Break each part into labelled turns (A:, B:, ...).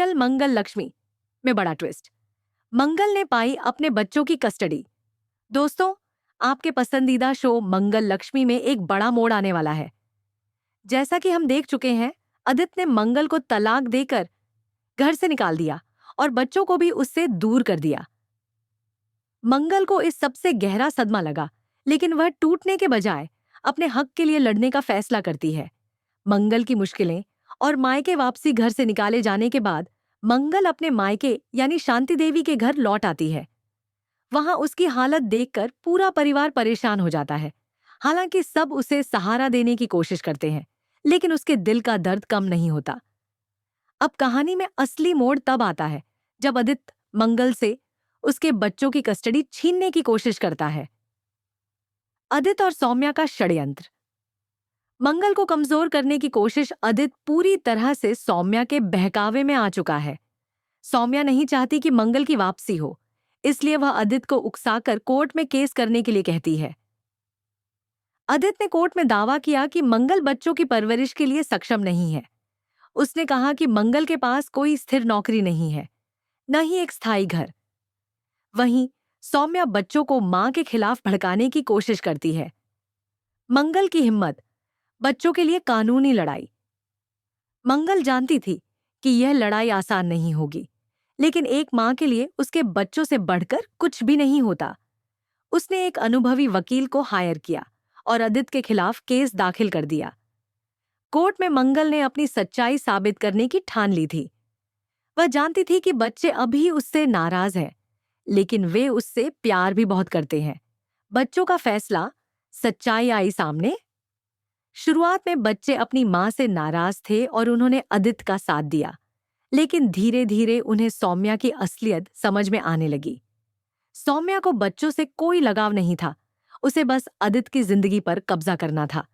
A: Serial मंगल लक्ष्मी में बड़ा twist. मंगल ने पाई अपने बच्चों की कस्टडी। दोस्तों, आपके पसंदीदा शो मंगल लक्ष्मी में एक बड़ा मोड़ आने वाला है। जैसा कि हम देख चुके हैं, आदित्य ने मंगल को तलाक देकर घर से निकाल दिया और बच्चों को भी उससे दूर कर दिया। मंगल को इस सबसे गहरा सदमा लगा, लेकिन वह टूटने के बजाय अपने हक के लिए लड़ने का फैसला करती है। मंगल की मुश्किलें और मायके वापसी घर से निकाले जाने के बाद मंगल अपने मायके यानी शांति देवी के घर लौट आती है। वहां उसकी हालत देखकर पूरा परिवार परेशान हो जाता है। हालांकि सब उसे सहारा देने की कोशिश करते हैं, लेकिन उसके दिल का दर्द कम नहीं होता। अब कहानी में असली मोड़ तब आता है जब आदित्य मंगल से उसके बच्चों की कस्टडी छीनने की कोशिश करता है। आदित्य और सौम्या का षड्यंत्र। मंगल को कमजोर करने की कोशिश आदित्य पूरी तरह से सौम्या के बहकावे में आ चुका है। सौम्या नहीं चाहती कि मंगल की वापसी हो, इसलिए वह आदित्य को उकसाकर कोर्ट में केस करने के लिए कहती है। आदित्य ने कोर्ट में दावा किया कि मंगल बच्चों की परवरिश के लिए सक्षम नहीं है। उसने कहा कि मंगल के पास कोई स्थिर नौकरी नहीं है, न ही एक स्थायी घर। वहीं सौम्या बच्चों को मां के खिलाफ भड़काने की कोशिश करती है। मंगल की हिम्मत, बच्चों के लिए कानूनी लड़ाई। मंगल जानती थी कि यह लड़ाई आसान नहीं होगी, लेकिन एक मां के लिए उसके बच्चों से बढ़कर कुछ भी नहीं होता। उसने एक अनुभवी वकील को हायर किया और आदित्य के खिलाफ केस दाखिल कर दिया। कोर्ट में मंगल ने अपनी सच्चाई साबित करने की ठान ली थी। वह जानती थी कि बच्चे अभी उससे नाराज हैं, लेकिन वे उससे प्यार भी बहुत करते हैं। बच्चों का फैसला, सच्चाई आई सामने। शुरुआत में बच्चे अपनी मां से नाराज थे और उन्होंने आदित्य का साथ दिया, लेकिन धीरे धीरे उन्हें सौम्या की असलियत समझ में आने लगी। सौम्या को बच्चों से कोई लगाव नहीं था, उसे बस आदित्य की जिंदगी पर कब्जा करना था।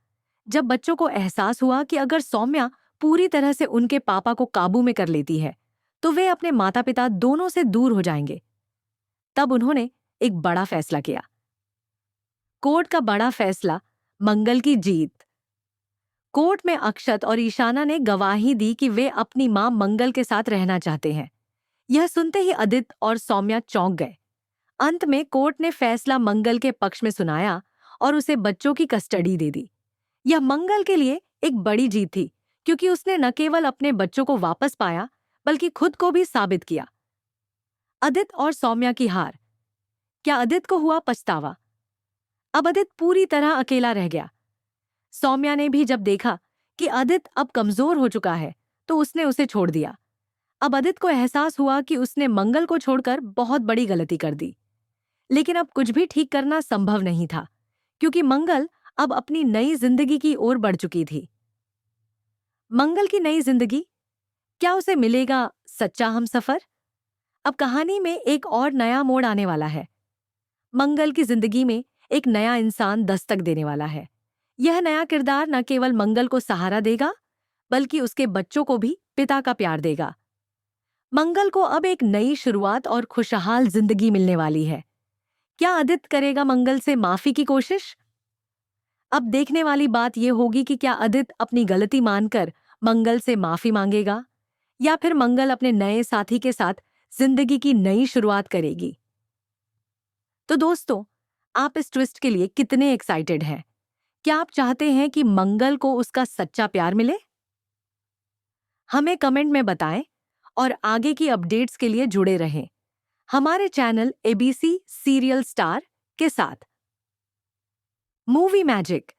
A: जब बच्चों को एहसास हुआ कि अगर सौम्या पूरी तरह से उनके पापा को काबू में कर लेती है, तो वे अपने माता पिता दोनों से दूर हो जाएंगे, तब उन्होंने एक बड़ा फैसला किया। कोर्ट का बड़ा फैसला, मंगल की जीत। कोर्ट में अक्षत और ईशाना ने गवाही दी कि वे अपनी मां मंगल के साथ रहना चाहते हैं। यह सुनते ही आदित्य और सौम्या चौंक गए। अंत में कोर्ट ने फैसला मंगल के पक्ष में सुनाया और उसे बच्चों की कस्टडी दे दी। यह मंगल के लिए एक बड़ी जीत थी, क्योंकि उसने न केवल अपने बच्चों को वापस पाया, बल्कि खुद को भी साबित किया। आदित्य और सौम्या की हार। क्या आदित्य को हुआ पछतावा? अब आदित्य पूरी तरह अकेला रह गया। सौम्या ने भी जब देखा कि आदित्य अब कमजोर हो चुका है, तो उसने उसे छोड़ दिया। अब आदित्य को एहसास हुआ कि उसने मंगल को छोड़कर बहुत बड़ी गलती कर दी। लेकिन अब कुछ भी ठीक करना संभव नहीं था, क्योंकि मंगल अब अपनी नई जिंदगी की ओर बढ़ चुकी थी। मंगल की नई जिंदगी, क्या उसे मिलेगा सच्चा हमसफर? अब कहानी में एक और नया मोड़ आने वाला है। मंगल की जिंदगी में एक नया इंसान दस्तक देने वाला है। यह नया किरदार न केवल मंगल को सहारा देगा, बल्कि उसके बच्चों को भी पिता का प्यार देगा। मंगल को अब एक नई शुरुआत और खुशहाल जिंदगी मिलने वाली है। क्या आदित्य करेगा मंगल से माफी की कोशिश? अब देखने वाली बात यह होगी कि क्या आदित्य अपनी गलती मानकर मंगल से माफी मांगेगा, या फिर मंगल अपने नए साथी के साथ जिंदगी की नई शुरुआत करेगी। तो दोस्तों, आप इस ट्विस्ट के लिए कितने एक्साइटेड हैं? क्या आप चाहते हैं कि मंगल को उसका सच्चा प्यार मिले? हमें कमेंट में बताएं और आगे की अपडेट्स के लिए जुड़े रहें हमारे चैनल एबीसी सीरियल स्टार के साथ। Movie magic.